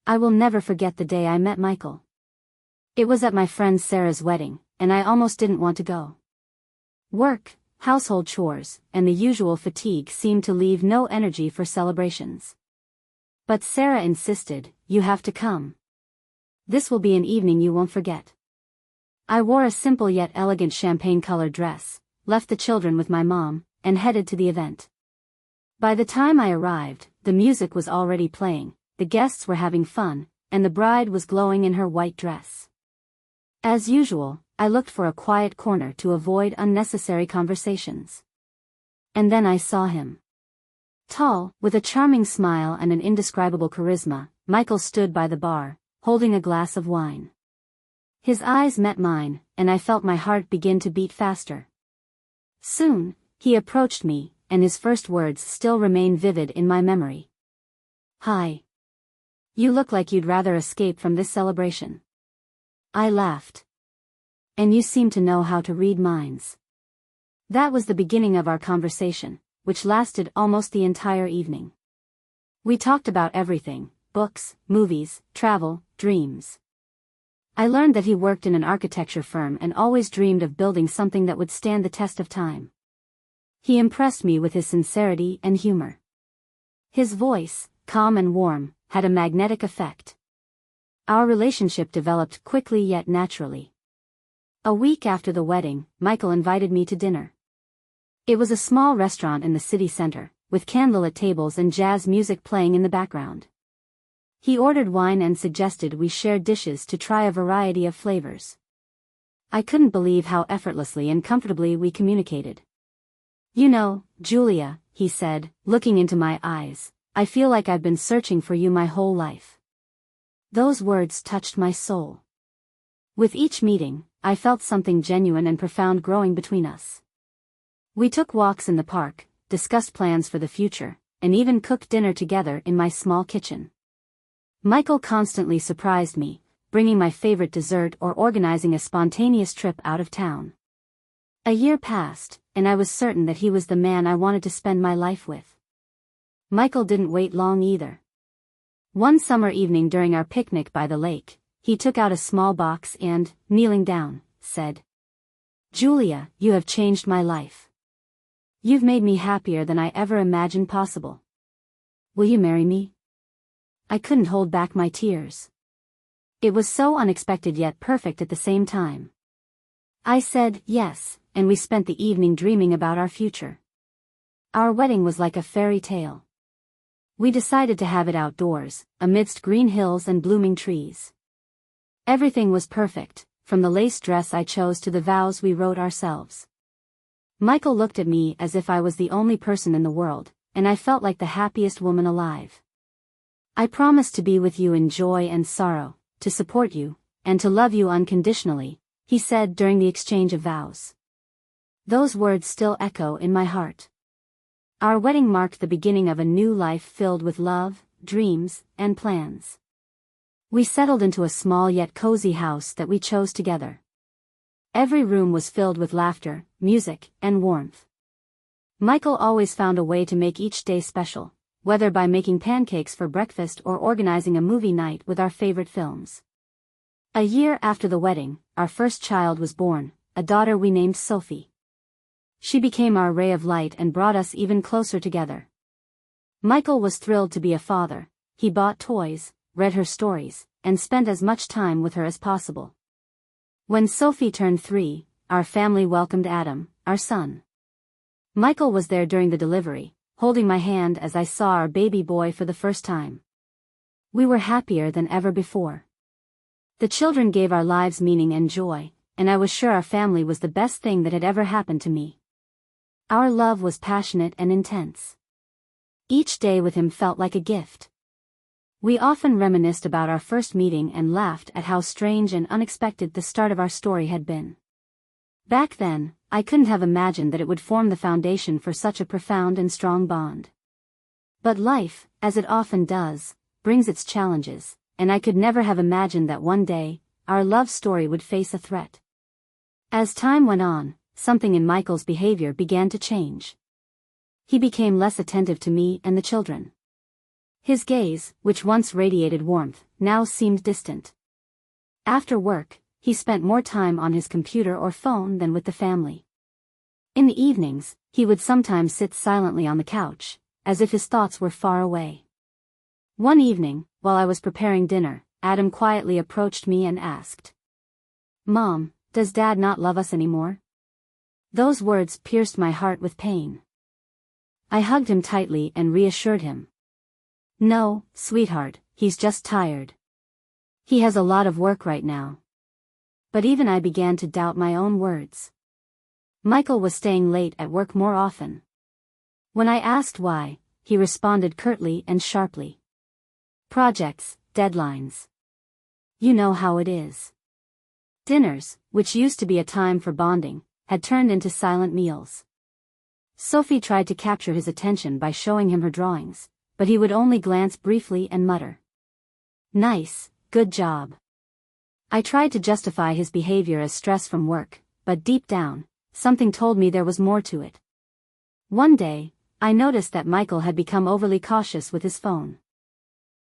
I will never forget the day I met Michael. It was at my friend Sarah's wedding, and I almost didn't want to go. Work, household chores, and the usual fatigue seemed to leave no energy for celebrations. But Sarah insisted, "You have to come. This will be an evening you won't forget." I wore a simple yet elegant champagne-colored dress, left the children with my mom, and headed to the event. By the time I arrived, the music was already playing, the guests were having fun, and the bride was glowing in her white dress. As usual, I looked for a quiet corner to avoid unnecessary conversations. And then I saw him. Tall, with a charming smile and an indescribable charisma, Michael stood by the bar, holding a glass of wine. His eyes met mine, and I felt my heart begin to beat faster. Soon, he approached me, and his first words still remain vivid in my memory. "Hi. You look like you'd rather escape from this celebration." I laughed. "And you seem to know how to read minds." That was the beginning of our conversation, which lasted almost the entire evening. We talked about everything: books, movies, travel, dreams. I learned that he worked in an architecture firm and always dreamed of building something that would stand the test of time. He impressed me with his sincerity and humor. His voice, calm and warm, had a magnetic effect. Our relationship developed quickly yet naturally. A week after the wedding, Michael invited me to dinner. It was a small restaurant in the city center, with candlelit tables and jazz music playing in the background. He ordered wine and suggested we share dishes to try a variety of flavors. I couldn't believe how effortlessly and comfortably we communicated. "You know, Julia," he said, looking into my eyes, "I feel like I've been searching for you my whole life." Those words touched my soul. With each meeting, I felt something genuine and profound growing between us. We took walks in the park, discussed plans for the future, and even cooked dinner together in my small kitchen. Michael constantly surprised me, bringing my favorite dessert or organizing a spontaneous trip out of town. A year passed, and I was certain that he was the man I wanted to spend my life with. Michael didn't wait long either. One summer evening during our picnic by the lake, he took out a small box and, kneeling down, said, "Julia, you have changed my life. You've made me happier than I ever imagined possible. Will you marry me?" I couldn't hold back my tears. It was so unexpected yet perfect at the same time. I said yes, and we spent the evening dreaming about our future. Our wedding was like a fairy tale. We decided to have it outdoors, amidst green hills and blooming trees. Everything was perfect, from the lace dress I chose to the vows we wrote ourselves. Michael looked at me as if I was the only person in the world, and I felt like the happiest woman alive. "I promise to be with you in joy and sorrow, to support you, and to love you unconditionally," he said during the exchange of vows. Those words still echo in my heart. Our wedding marked the beginning of a new life filled with love, dreams, and plans. We settled into a small yet cozy house that we chose together. Every room was filled with laughter, music, and warmth. Michael always found a way to make each day special, whether by making pancakes for breakfast or organizing a movie night with our favorite films. A year after the wedding, our first child was born, a daughter we named Sophie. She became our ray of light and brought us even closer together. Michael was thrilled to be a father. He bought toys, read her stories, and spent as much time with her as possible. When Sophie turned 3, our family welcomed Adam, our son. Michael was there during the delivery, holding my hand as I saw our baby boy for the first time. We were happier than ever before. The children gave our lives meaning and joy, and I was sure our family was the best thing that had ever happened to me. Our love was passionate and intense. Each day with him felt like a gift. We often reminisced about our first meeting and laughed at how strange and unexpected the start of our story had been. Back then, I couldn't have imagined that it would form the foundation for such a profound and strong bond. But life, as it often does, brings its challenges, and I could never have imagined that one day, our love story would face a threat. As time went on, something in Michael's behavior began to change. He became less attentive to me and the children. His gaze, which once radiated warmth, now seemed distant. After work, he spent more time on his computer or phone than with the family. In the evenings, he would sometimes sit silently on the couch, as if his thoughts were far away. One evening, while I was preparing dinner, Adam quietly approached me and asked, "Mom, does Dad not love us anymore?" Those words pierced my heart with pain. I hugged him tightly and reassured him. "No, sweetheart, he's just tired. He has a lot of work right now." But even I began to doubt my own words. Michael was staying late at work more often. When I asked why, he responded curtly and sharply. "Projects, deadlines. You know how it is." Dinners, which used to be a time for bonding, had turned into silent meals. Sophie tried to capture his attention by showing him her drawings, but he would only glance briefly and mutter, "Nice, good job." I tried to justify his behavior as stress from work, but deep down, something told me there was more to it. One day, I noticed that Michael had become overly cautious with his phone.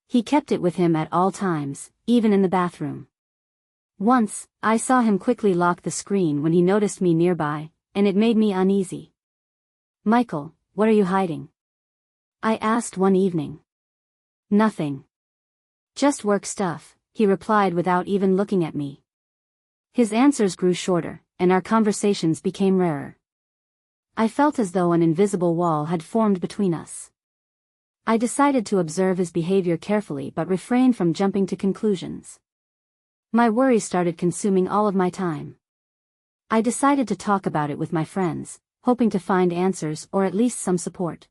He kept it with him at all times, even in the bathroom. Once, I saw him quickly lock the screen when he noticed me nearby, and it made me uneasy. "Michael, what are you hiding?" I asked one evening. "Nothing. Just work stuff," he replied without even looking at me. His answers grew shorter, and our conversations became rarer. I felt as though an invisible wall had formed between us. I decided to observe his behavior carefully but refrain from jumping to conclusions. My worries started consuming all of my time. I decided to talk about it with my friends, hoping to find answers or at least some support.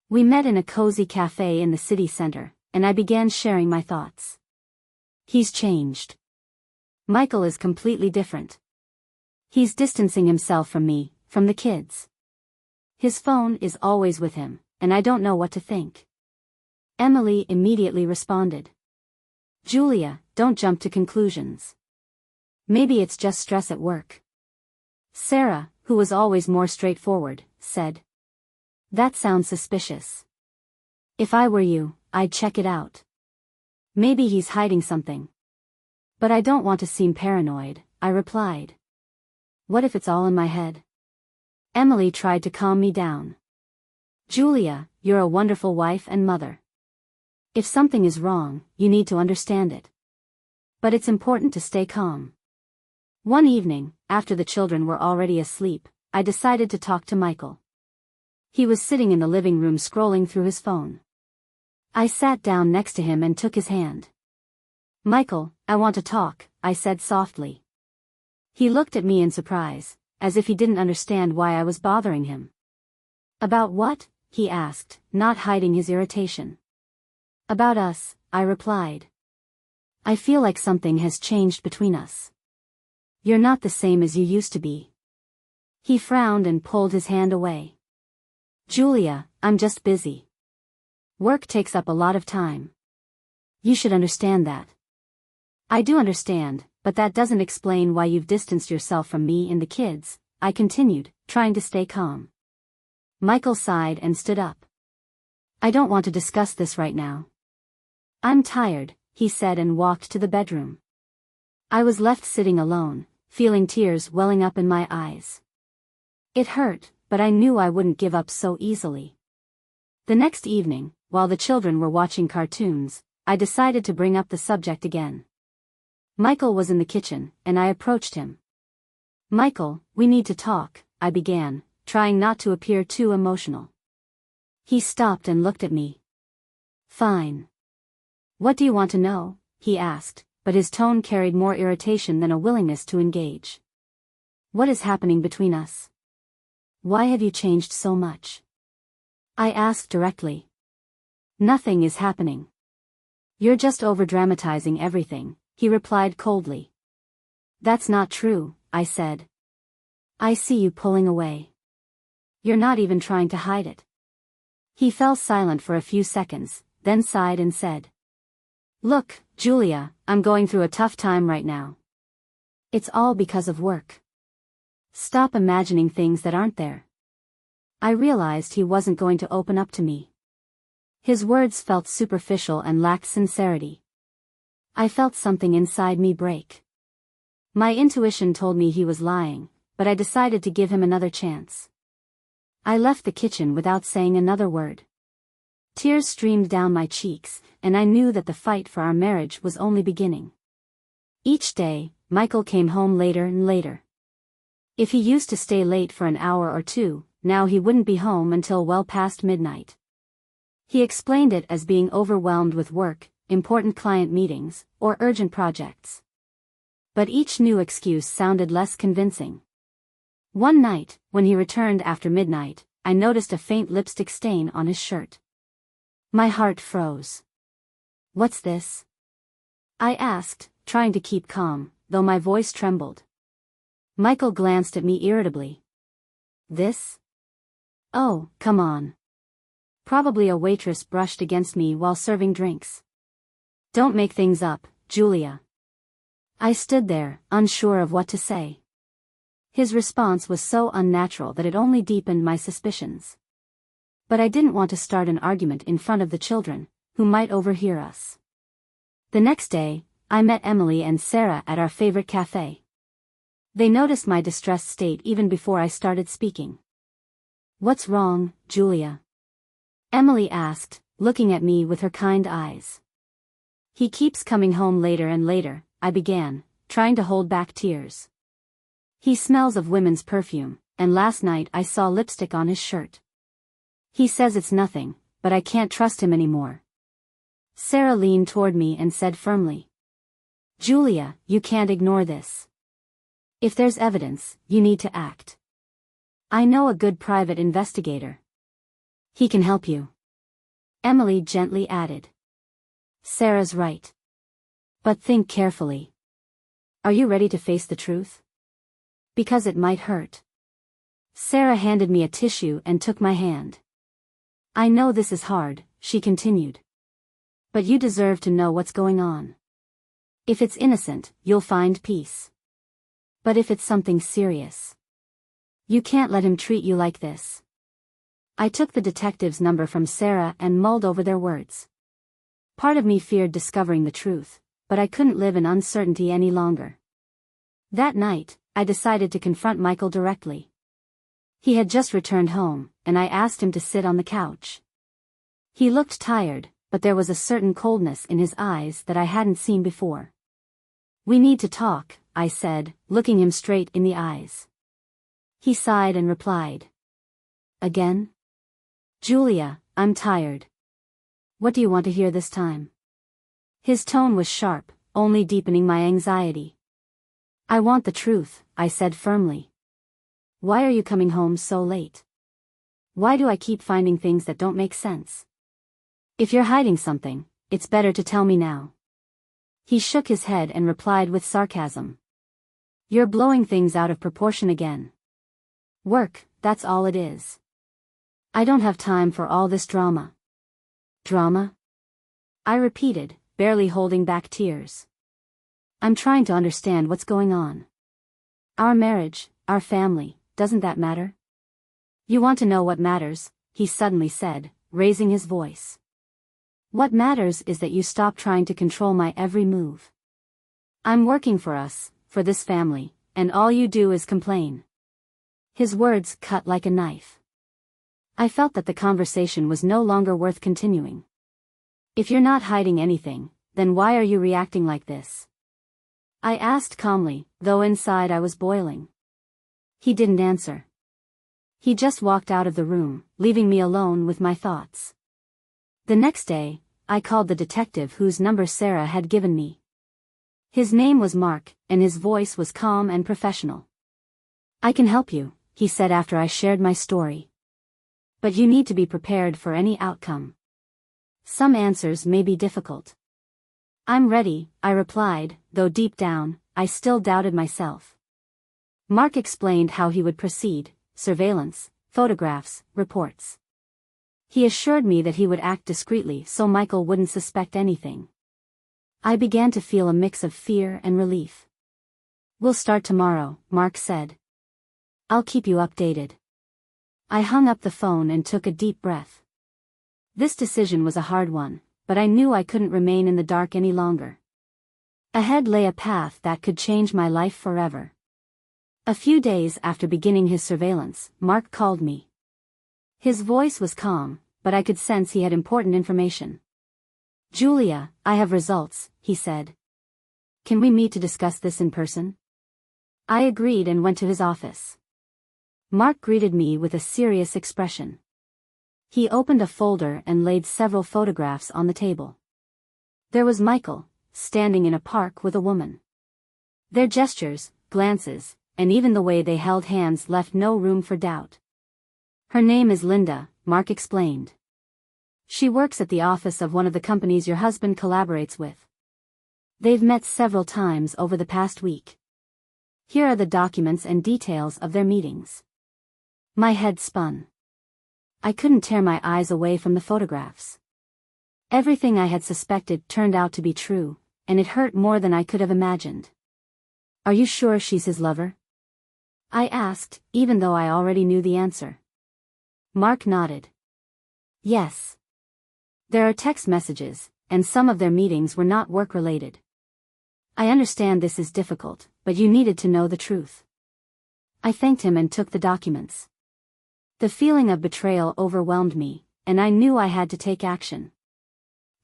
We met in a cozy cafe in the city center, and I began sharing my thoughts. "He's changed. Michael is completely different. He's distancing himself from me, from the kids. His phone is always with him, and I don't know what to think." Emily immediately responded, "Julia, don't jump to conclusions. Maybe it's just stress at work." Sarah, who was always more straightforward, said, "That sounds suspicious. If I were you, I'd check it out. Maybe he's hiding something." "But I don't want to seem paranoid," I replied. "What if it's all in my head?" Emily tried to calm me down. "Julia, you're a wonderful wife and mother. If something is wrong, you need to understand it. But it's important to stay calm." One evening, after the children were already asleep, I decided to talk to Michael. He was sitting in the living room scrolling through his phone. I sat down next to him and took his hand. "Michael, I want to talk," I said softly. He looked at me in surprise, as if he didn't understand why I was bothering him. "About what?" he asked, not hiding his irritation. "About us," I replied. "I feel like something has changed between us. You're not the same as you used to be." He frowned and pulled his hand away. "Julia, I'm just busy. Work takes up a lot of time. You should understand that." "I do understand, but that doesn't explain why you've distanced yourself from me and the kids," I continued, trying to stay calm. Michael sighed and stood up. "I don't want to discuss this right now. I'm tired," he said and walked to the bedroom. I was left sitting alone, feeling tears welling up in my eyes. It hurt, but I knew I wouldn't give up so easily. The next evening, while the children were watching cartoons, I decided to bring up the subject again. Michael was in the kitchen, and I approached him. "Michael, we need to talk," I began, trying not to appear too emotional. He stopped and looked at me. "Fine. What do you want to know?" he asked, but his tone carried more irritation than a willingness to engage. "What is happening between us? Why have you changed so much?" I asked directly. "Nothing is happening. You're just overdramatizing everything," he replied coldly. "That's not true," I said. "I see you pulling away. You're not even trying to hide it." He fell silent for a few seconds, then sighed and said, "Look, Julia, I'm going through a tough time right now. It's all because of work. Stop imagining things that aren't there." I realized he wasn't going to open up to me. His words felt superficial and lacked sincerity. I felt something inside me break. My intuition told me he was lying, but I decided to give him another chance. I left the kitchen without saying another word. Tears streamed down my cheeks, and I knew that the fight for our marriage was only beginning. Each day, Michael came home later and later. If he used to stay late for an hour or two, now he wouldn't be home until well past midnight. He explained it as being overwhelmed with work, important client meetings, or urgent projects. But each new excuse sounded less convincing. One night, when he returned after midnight, I noticed a faint lipstick stain on his shirt. My heart froze. "What's this?" I asked, trying to keep calm, though my voice trembled. Michael glanced at me irritably. "This? Oh, come on. Probably a waitress brushed against me while serving drinks. Don't make things up, Julia." I stood there, unsure of what to say. His response was so unnatural that it only deepened my suspicions. But I didn't want to start an argument in front of the children, who might overhear us. The next day, I met Emily and Sarah at our favorite cafe. They noticed my distressed state even before I started speaking. "What's wrong, Julia?" Emily asked, looking at me with her kind eyes. "He keeps coming home later and later," I began, trying to hold back tears. "He smells of women's perfume, and last night I saw lipstick on his shirt. He says it's nothing, but I can't trust him anymore." Sarah leaned toward me and said firmly, "Julia, you can't ignore this. If there's evidence, you need to act. I know a good private investigator. He can help you." Emily gently added, "Sarah's right. But think carefully. Are you ready to face the truth? Because it might hurt." Sarah handed me a tissue and took my hand. "I know this is hard," she continued. "But you deserve to know what's going on. If it's innocent, you'll find peace. But if it's something serious, you can't let him treat you like this." I took the detective's number from Sarah and mulled over their words. Part of me feared discovering the truth, but I couldn't live in uncertainty any longer. That night, I decided to confront Michael directly. He had just returned home, and I asked him to sit on the couch. He looked tired, but there was a certain coldness in his eyes that I hadn't seen before. "We need to talk," I said, looking him straight in the eyes. He sighed and replied, "Again? Julia, I'm tired. What do you want to hear this time?" His tone was sharp, only deepening my anxiety. "I want the truth," I said firmly. "Why are you coming home so late? Why do I keep finding things that don't make sense? If you're hiding something, it's better to tell me now." He shook his head and replied with sarcasm, "You're blowing things out of proportion again. Work, that's all it is. I don't have time for all this drama." "Drama?" I repeated, barely holding back tears. "I'm trying to understand what's going on. Our marriage, our family, doesn't that matter?" "You want to know what matters," he suddenly said, raising his voice. "What matters is that you stop trying to control my every move. I'm working for us, for this family, and all you do is complain." His words cut like a knife. I felt that the conversation was no longer worth continuing. "If you're not hiding anything, then why are you reacting like this?" I asked calmly, though inside I was boiling. He didn't answer. He just walked out of the room, leaving me alone with my thoughts. The next day, I called the detective whose number Sarah had given me. His name was Mark, and his voice was calm and professional. "I can help you," he said after I shared my story. "But you need to be prepared for any outcome. Some answers may be difficult." "I'm ready," I replied, though deep down, I still doubted myself. Mark explained how he would proceed: surveillance, photographs, reports. He assured me that he would act discreetly so Michael wouldn't suspect anything. I began to feel a mix of fear and relief. "We'll start tomorrow," Mark said. "I'll keep you updated." I hung up the phone and took a deep breath. This decision was a hard one, but I knew I couldn't remain in the dark any longer. Ahead lay a path that could change my life forever. A few days after beginning his surveillance, Mark called me. His voice was calm, but I could sense he had important information. "Julia, I have results," he said. "Can we meet to discuss this in person?" I agreed and went to his office. Mark greeted me with a serious expression. He opened a folder and laid several photographs on the table. There was Michael, standing in a park with a woman. Their gestures, glances, and even the way they held hands left no room for doubt. "Her name is Linda," Mark explained. "She works at the office of one of the companies your husband collaborates with. They've met several times over the past week. Here are the documents and details of their meetings." My head spun. I couldn't tear my eyes away from the photographs. Everything I had suspected turned out to be true, and it hurt more than I could have imagined. "Are you sure she's his lover?" I asked, even though I already knew the answer. Mark nodded. "Yes. There are text messages, and some of their meetings were not work-related. I understand this is difficult, but you needed to know the truth." I thanked him and took the documents. The feeling of betrayal overwhelmed me, and I knew I had to take action.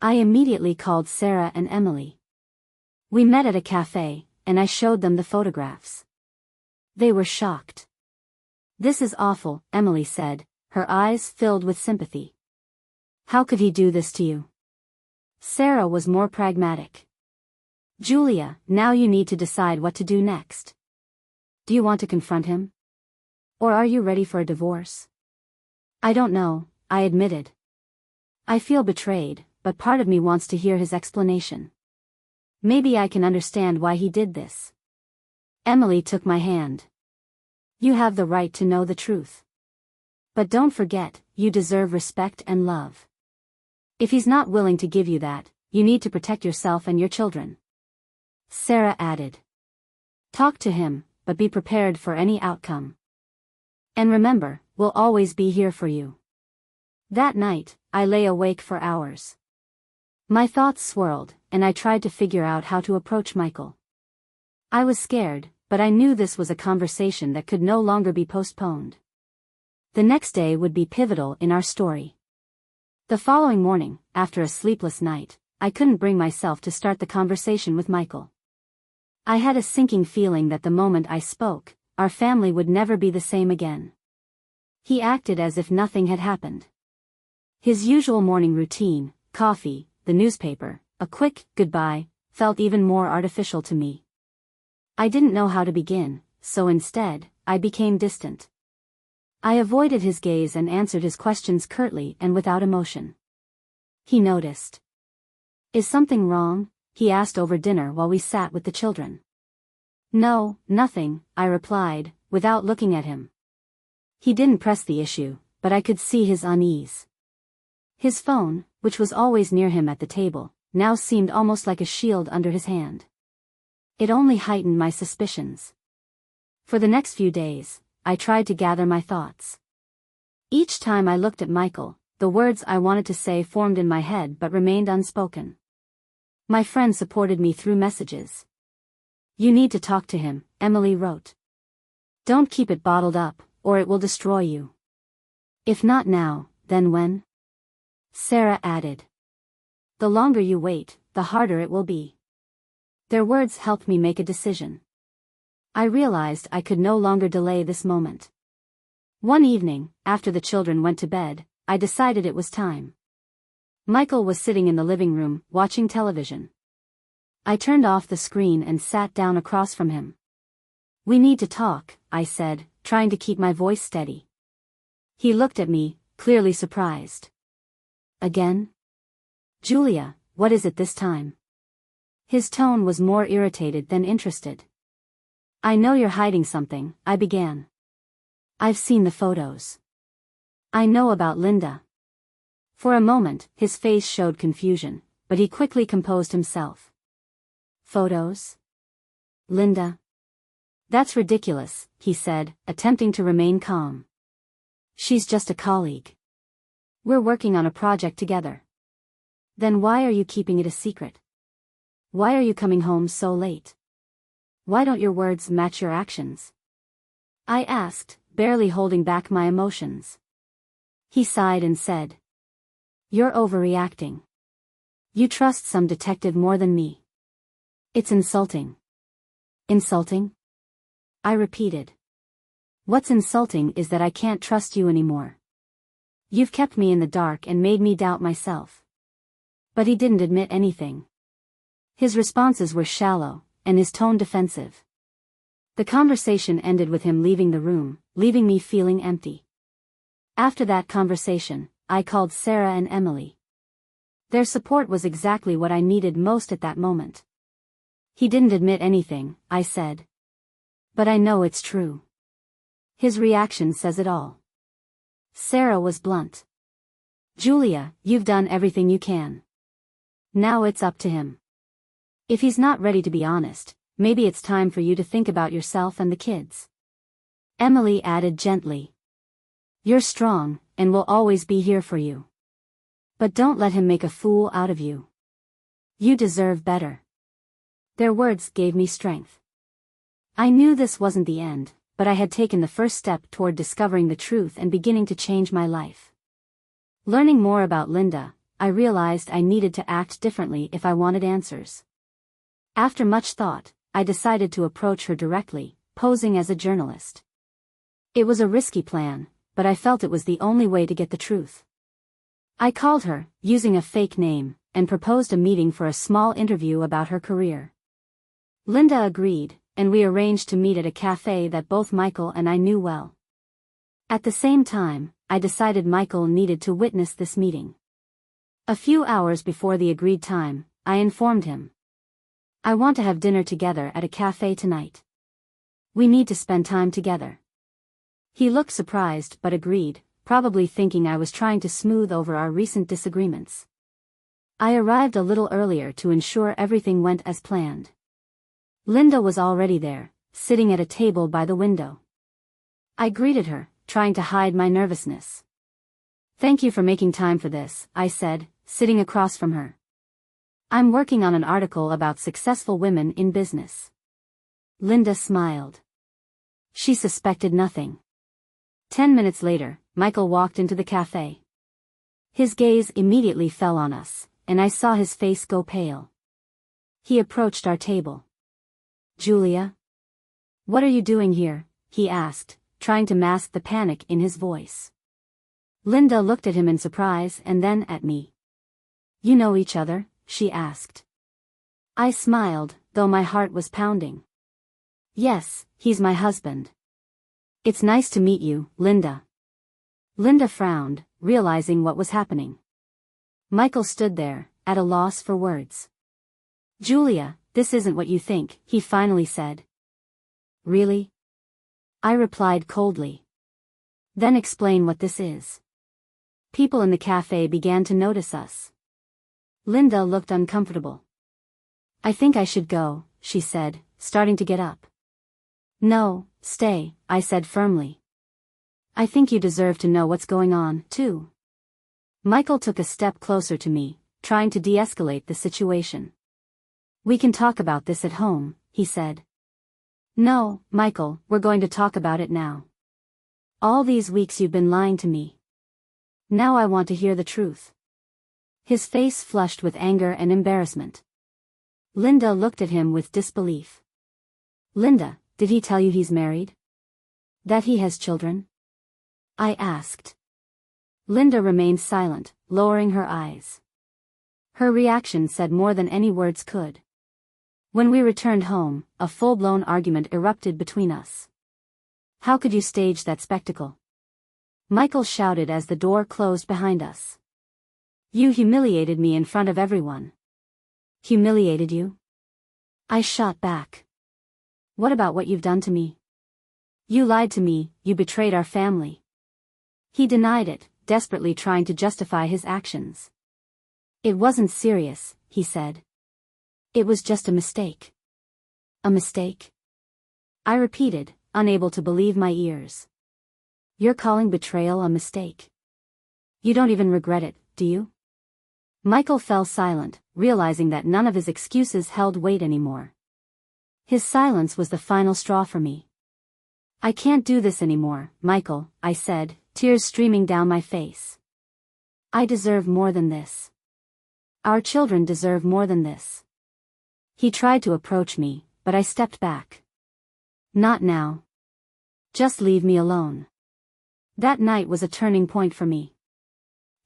I immediately called Sarah and Emily. We met at a cafe, and I showed them the photographs. They were shocked. "This is awful," Emily said, her eyes filled with sympathy. "How could he do this to you?" Sarah was more pragmatic. "Julia, now you need to decide what to do next. Do you want to confront him? Or are you ready for a divorce?" "I don't know," I admitted. "I feel betrayed, but part of me wants to hear his explanation. Maybe I can understand why he did this." Emily took my hand. "You have the right to know the truth. But don't forget, you deserve respect and love. If he's not willing to give you that, you need to protect yourself and your children." Sarah added. "Talk to him, but be prepared for any outcome. And remember, we'll always be here for you." That night, I lay awake for hours. My thoughts swirled, and I tried to figure out how to approach Michael. I was scared, but I knew this was a conversation that could no longer be postponed. The next day would be pivotal in our story. The following morning, after a sleepless night, I couldn't bring myself to start the conversation with Michael. I had a sinking feeling that the moment I spoke, our family would never be the same again. He acted as if nothing had happened. His usual morning routine, coffee, the newspaper, a quick goodbye, felt even more artificial to me. I didn't know how to begin, so instead, I became distant. I avoided his gaze and answered his questions curtly and without emotion. He noticed. "Is something wrong?" he asked over dinner while we sat with the children. "No, nothing," I replied, without looking at him. He didn't press the issue, but I could see his unease. His phone, which was always near him at the table, now seemed almost like a shield under his hand. It only heightened my suspicions. For the next few days, I tried to gather my thoughts. Each time I looked at Michael, the words I wanted to say formed in my head but remained unspoken. My friend supported me through messages. "You need to talk to him," Emily wrote. "Don't keep it bottled up, or it will destroy you. If not now, then when?" Sarah added. "The longer you wait, the harder it will be." Their words helped me make a decision. I realized I could no longer delay this moment. One evening, after the children went to bed, I decided it was time. Michael was sitting in the living room, watching television. I turned off the screen and sat down across from him. "We need to talk," I said, trying to keep my voice steady. He looked at me, clearly surprised. "Again? Julia, what is it this time?" His tone was more irritated than interested. "I know you're hiding something," I began. "I've seen the photos. I know about Linda." For a moment, his face showed confusion, but he quickly composed himself. "Photos? Linda? That's ridiculous," he said, attempting to remain calm. "She's just a colleague. We're working on a project together. Then why are you keeping it a secret? Why are you coming home so late? Why don't your words match your actions? I asked, barely holding back my emotions. He sighed and said, "You're overreacting. You trust some detective more than me. It's insulting." Insulting? I repeated. What's insulting is that I can't trust you anymore. You've kept me in the dark and made me doubt myself. But he didn't admit anything. His responses were shallow, and his tone defensive. The conversation ended with him leaving the room, leaving me feeling empty. After that conversation, I called Sarah and Emily. Their support was exactly what I needed most at that moment. He didn't admit anything, I said. But I know it's true. His reaction says it all. Sarah was blunt. "Julia, you've done everything you can. Now it's up to him. If he's not ready to be honest, maybe it's time for you to think about yourself and the kids." Emily added gently. "You're strong, and we'll always be here for you. But don't let him make a fool out of you. You deserve better." Their words gave me strength. I knew this wasn't the end, but I had taken the first step toward discovering the truth and beginning to change my life. Learning more about Linda, I realized I needed to act differently if I wanted answers. After much thought, I decided to approach her directly, posing as a journalist. It was a risky plan, but I felt it was the only way to get the truth. I called her, using a fake name, and proposed a meeting for a small interview about her career. Linda agreed, and we arranged to meet at a cafe that both Michael and I knew well. At the same time, I decided Michael needed to witness this meeting. A few hours before the agreed time, I informed him. "I want to have dinner together at a cafe tonight. We need to spend time together." He looked surprised but agreed, probably thinking I was trying to smooth over our recent disagreements. I arrived a little earlier to ensure everything went as planned. Linda was already there, sitting at a table by the window. I greeted her, trying to hide my nervousness. "Thank you for making time for this," I said, sitting across from her. "I'm working on an article about successful women in business." Linda smiled. She suspected nothing. 10 minutes later, Michael walked into the cafe. His gaze immediately fell on us, and I saw his face go pale. He approached our table. "Julia? What are you doing here?" he asked, trying to mask the panic in his voice. Linda looked at him in surprise and then at me. "You know each other?" she asked. I smiled, though my heart was pounding. "Yes, he's my husband." "It's nice to meet you, Linda." Linda frowned, realizing what was happening. Michael stood there, at a loss for words. "Julia, this isn't what you think," he finally said. "Really?" I replied coldly. "Then explain what this is." People in the cafe began to notice us. Linda looked uncomfortable. "I think I should go," she said, starting to get up. "No, stay," I said firmly. "I think you deserve to know what's going on, too." Michael took a step closer to me, trying to de-escalate the situation. "We can talk about this at home," he said. "No, Michael, we're going to talk about it now. All these weeks you've been lying to me. Now I want to hear the truth." His face flushed with anger and embarrassment. Linda looked at him with disbelief. "Linda, did he tell you he's married? That he has children?" I asked. Linda remained silent, lowering her eyes. Her reaction said more than any words could. When we returned home, a full-blown argument erupted between us. "How could you stage that spectacle?" Michael shouted as the door closed behind us. "You humiliated me in front of everyone." "Humiliated you?" I shot back. "What about what you've done to me? You lied to me, you betrayed our family." He denied it, desperately trying to justify his actions. "It wasn't serious," he said. "It was just a mistake." "A mistake?" I repeated, unable to believe my ears. "You're calling betrayal a mistake? You don't even regret it, do you? Michael fell silent, realizing that none of his excuses held weight anymore. His silence was the final straw for me. I can't do this anymore, Michael, I said, tears streaming down my face. I deserve more than this. Our children deserve more than this. He tried to approach me, but I stepped back. Not now. Just leave me alone. That night was a turning point for me.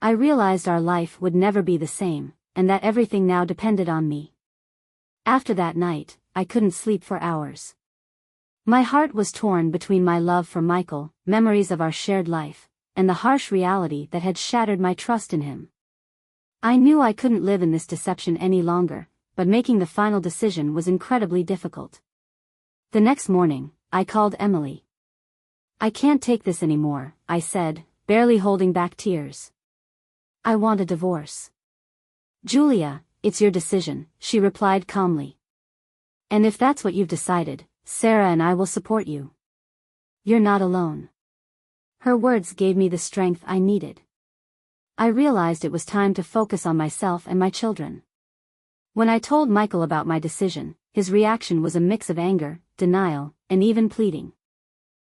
I realized our life would never be the same, and that everything now depended on me. After that night, I couldn't sleep for hours. My heart was torn between my love for Michael, memories of our shared life, and the harsh reality that had shattered my trust in him. I knew I couldn't live in this deception any longer, but making the final decision was incredibly difficult. The next morning, I called Emily. I can't take this anymore, I said, barely holding back tears. I want a divorce. Julia, it's your decision, she replied calmly. And if that's what you've decided, Sarah and I will support you. You're not alone. Her words gave me the strength I needed. I realized it was time to focus on myself and my children. When I told Michael about my decision, his reaction was a mix of anger, denial, and even pleading.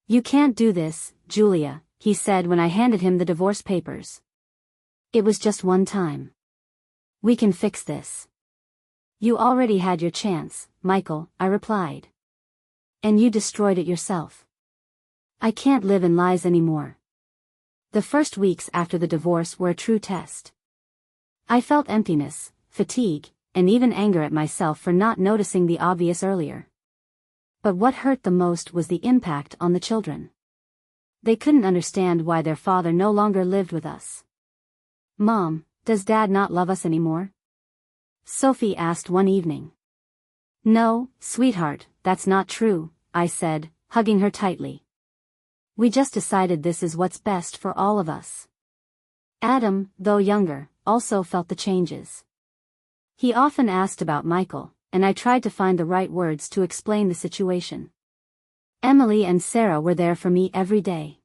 You can't do this, Julia, he said when I handed him the divorce papers. It was just one time. We can fix this. You already had your chance, Michael, I replied. And you destroyed it yourself. I can't live in lies anymore. The first weeks after the divorce were a true test. I felt emptiness, fatigue, and even anger at myself for not noticing the obvious earlier. But what hurt the most was the impact on the children. They couldn't understand why their father no longer lived with us. Mom, does Dad not love us anymore? Sophie asked one evening. No, sweetheart, that's not true, I said, hugging her tightly. We just decided this is what's best for all of us. Adam, though younger, also felt the changes. He often asked about Michael, and I tried to find the right words to explain the situation. Emily and Sarah were there for me every day.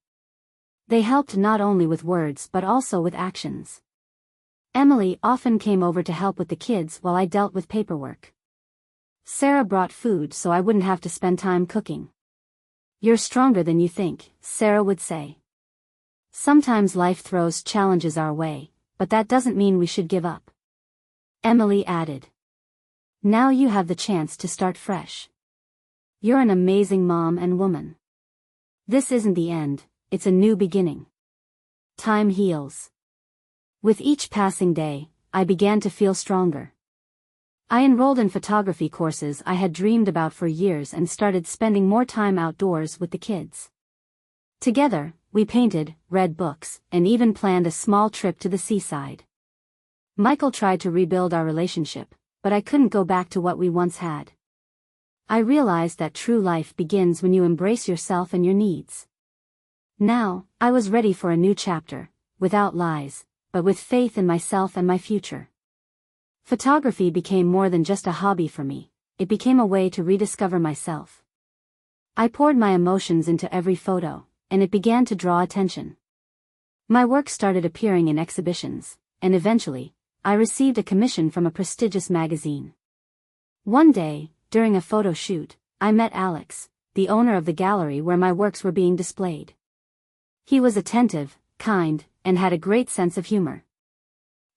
They helped not only with words but also with actions. Emily often came over to help with the kids while I dealt with paperwork. Sarah brought food so I wouldn't have to spend time cooking. You're stronger than you think, Sarah would say. Sometimes life throws challenges our way, but that doesn't mean we should give up. Emily added. Now you have the chance to start fresh. You're an amazing mom and woman. This isn't the end, it's a new beginning. Time heals. With each passing day, I began to feel stronger. I enrolled in photography courses I had dreamed about for years and started spending more time outdoors with the kids. Together, we painted, read books, and even planned a small trip to the seaside. Michael tried to rebuild our relationship, but I couldn't go back to what we once had. I realized that true life begins when you embrace yourself and your needs. Now, I was ready for a new chapter, without lies, but with faith in myself and my future. Photography became more than just a hobby for me, it became a way to rediscover myself. I poured my emotions into every photo, and it began to draw attention. My work started appearing in exhibitions, and eventually, I received a commission from a prestigious magazine. One day, during a photo shoot, I met Alex, the owner of the gallery where my works were being displayed. He was attentive, kind, and had a great sense of humor.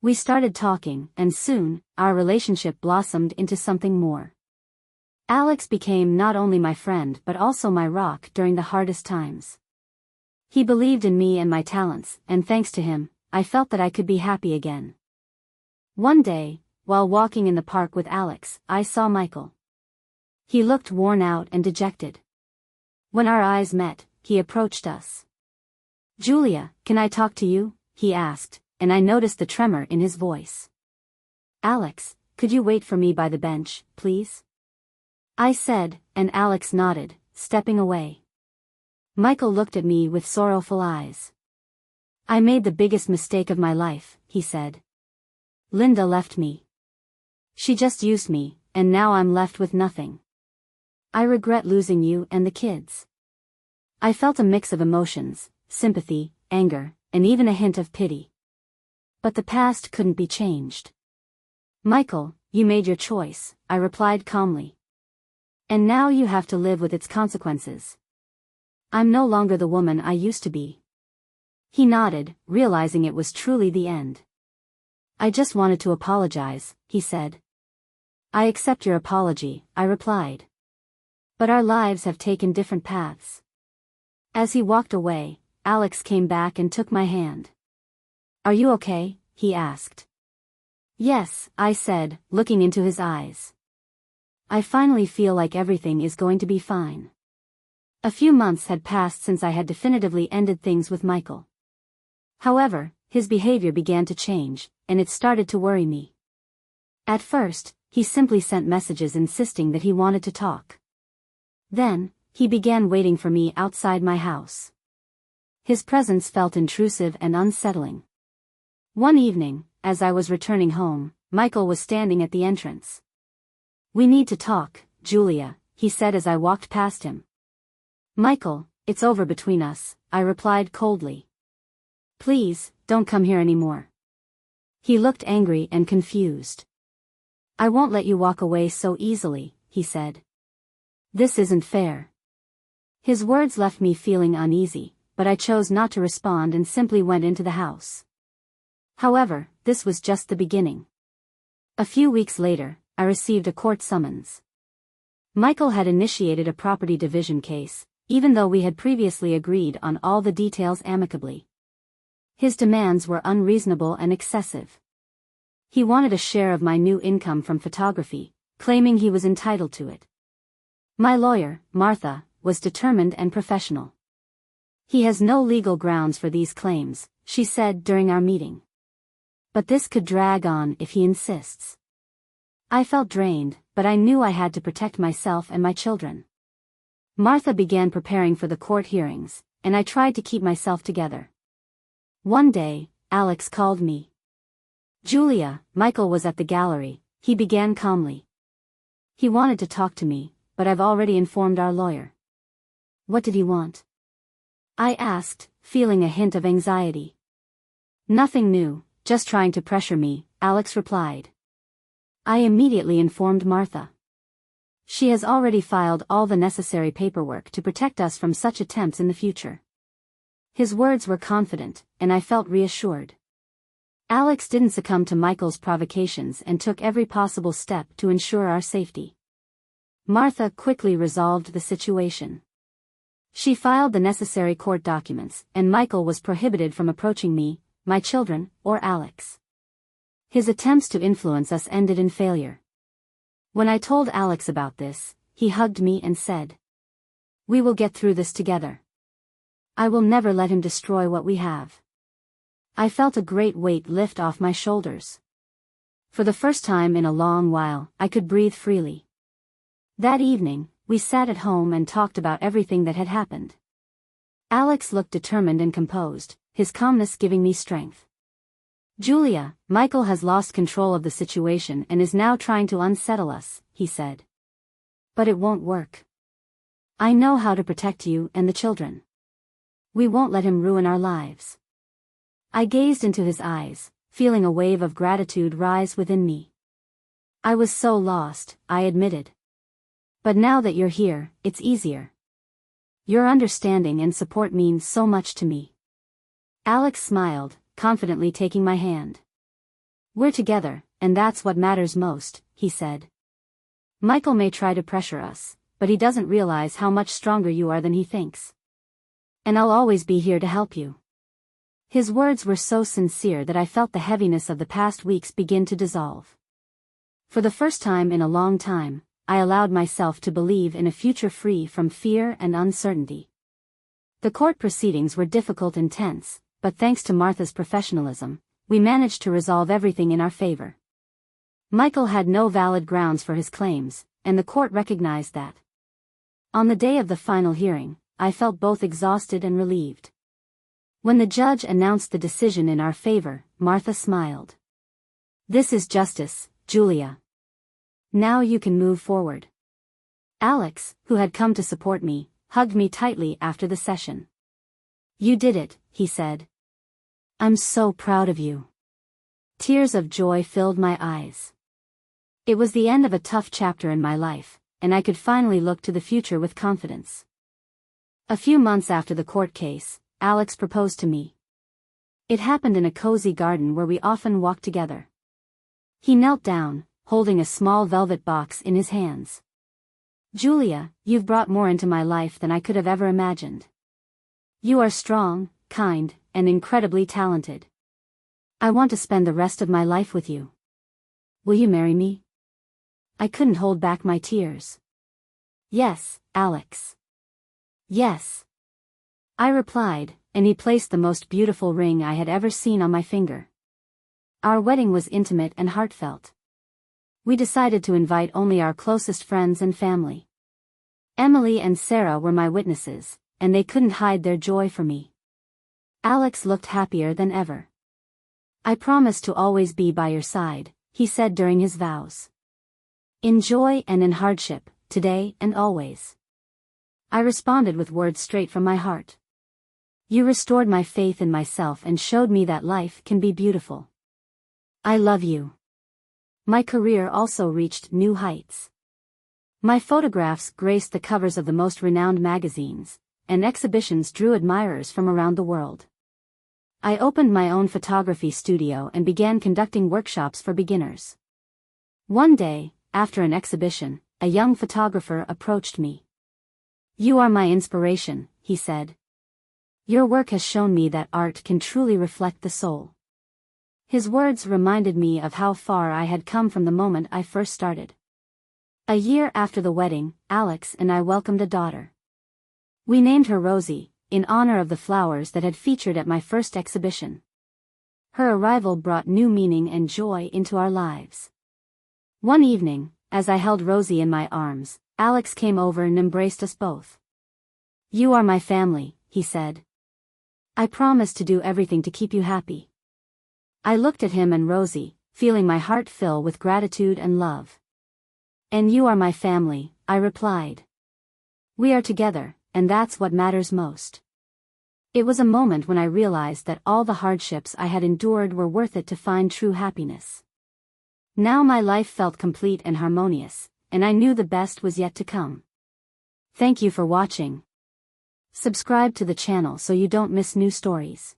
We started talking, and soon, our relationship blossomed into something more. Alex became not only my friend but also my rock during the hardest times. He believed in me and my talents, and thanks to him, I felt that I could be happy again. One day, while walking in the park with Alex, I saw Michael. He looked worn out and dejected. When our eyes met, he approached us. Julia, can I talk to you? He asked, and I noticed the tremor in his voice. Alex, could you wait for me by the bench, please? I said, and Alex nodded, stepping away. Michael looked at me with sorrowful eyes. I made the biggest mistake of my life, he said. Linda left me. She just used me, and now I'm left with nothing. I regret losing you and the kids. I felt a mix of emotions, sympathy, anger, and even a hint of pity. But the past couldn't be changed. Michael, you made your choice, I replied calmly. And now you have to live with its consequences. I'm no longer the woman I used to be. He nodded, realizing it was truly the end. I just wanted to apologize, he said. I accept your apology, I replied. But our lives have taken different paths. As he walked away, Alex came back and took my hand. Are you okay? He asked. Yes, I said, looking into his eyes. I finally feel like everything is going to be fine. A few months had passed since I had definitively ended things with Michael. However, his behavior began to change, and it started to worry me. At first, he simply sent messages insisting that he wanted to talk. Then, he began waiting for me outside my house. His presence felt intrusive and unsettling. One evening, as I was returning home, Michael was standing at the entrance. We need to talk, Julia, he said as I walked past him. Michael, it's over between us, I replied coldly. Please, don't come here anymore. He looked angry and confused. I won't let you walk away so easily, he said. This isn't fair. His words left me feeling uneasy, but I chose not to respond and simply went into the house. However, this was just the beginning. A few weeks later, I received a court summons. Michael had initiated a property division case, even though we had previously agreed on all the details amicably. His demands were unreasonable and excessive. He wanted a share of my new income from photography, claiming he was entitled to it. My lawyer, Martha, was determined and professional. He has no legal grounds for these claims, she said during our meeting. But this could drag on if he insists. I felt drained, but I knew I had to protect myself and my children. Martha began preparing for the court hearings, and I tried to keep myself together. One day, Alex called me. Julia, Michael was at the gallery, he began calmly. He wanted to talk to me, but I've already informed our lawyer. What did he want? I asked, feeling a hint of anxiety. Nothing new, just trying to pressure me, Alex replied. I immediately informed Martha. She has already filed all the necessary paperwork to protect us from such attempts in the future. His words were confident, and I felt reassured. Alex didn't succumb to Michael's provocations and took every possible step to ensure our safety. Martha quickly resolved the situation. She filed the necessary court documents, and Michael was prohibited from approaching me, my children, or Alex. His attempts to influence us ended in failure. When I told Alex about this, he hugged me and said, "We will get through this together. I will never let him destroy what we have." I felt a great weight lift off my shoulders. For the first time in a long while, I could breathe freely. That evening, we sat at home and talked about everything that had happened. Alex looked determined and composed, his calmness giving me strength. Julia, Michael has lost control of the situation and is now trying to unsettle us, he said. But it won't work. I know how to protect you and the children. We won't let him ruin our lives. I gazed into his eyes, feeling a wave of gratitude rise within me. I was so lost, I admitted. But now that you're here, it's easier. Your understanding and support means so much to me. Alex smiled, confidently taking my hand. We're together, and that's what matters most, he said. Michael may try to pressure us, but he doesn't realize how much stronger you are than he thinks. And I'll always be here to help you. His words were so sincere that I felt the heaviness of the past weeks begin to dissolve. For the first time in a long time, I allowed myself to believe in a future free from fear and uncertainty. The court proceedings were difficult and tense, but thanks to Martha's professionalism, we managed to resolve everything in our favor. Michael had no valid grounds for his claims, and the court recognized that. On the day of the final hearing, I felt both exhausted and relieved. When the judge announced the decision in our favor, Martha smiled. This is justice, Julia. Now you can move forward. Alex, who had come to support me, hugged me tightly after the session. You did it, he said. I'm so proud of you. Tears of joy filled my eyes. It was the end of a tough chapter in my life, and I could finally look to the future with confidence. A few months after the court case, Alex proposed to me. It happened in a cozy garden where we often walked together. He knelt down, holding a small velvet box in his hands. "Julia, you've brought more into my life than I could have ever imagined. You are strong, kind, and incredibly talented. I want to spend the rest of my life with you. Will you marry me?" I couldn't hold back my tears. "Yes, Alex. Yes," I replied, and he placed the most beautiful ring I had ever seen on my finger. Our wedding was intimate and heartfelt. We decided to invite only our closest friends and family. Emily and Sarah were my witnesses, and they couldn't hide their joy for me. Alex looked happier than ever. "I promise to always be by your side," he said during his vows. "In joy and in hardship, today and always." I responded with words straight from my heart. "You restored my faith in myself and showed me that life can be beautiful. I love you." My career also reached new heights. My photographs graced the covers of the most renowned magazines, and exhibitions drew admirers from around the world. I opened my own photography studio and began conducting workshops for beginners. One day, after an exhibition, a young photographer approached me. "You are my inspiration," he said. "Your work has shown me that art can truly reflect the soul." His words reminded me of how far I had come from the moment I first started. A year after the wedding, Alex and I welcomed a daughter. We named her Rosie, in honor of the flowers that had featured at my first exhibition. Her arrival brought new meaning and joy into our lives. One evening, as I held Rosie in my arms, Alex came over and embraced us both. "You are my family," he said. "I promise to do everything to keep you happy." I looked at him and Rosie, feeling my heart fill with gratitude and love. "And you are my family," I replied. "We are together, and that's what matters most." It was a moment when I realized that all the hardships I had endured were worth it to find true happiness. Now my life felt complete and harmonious, and I knew the best was yet to come. Thank you for watching. Subscribe to the channel so you don't miss new stories.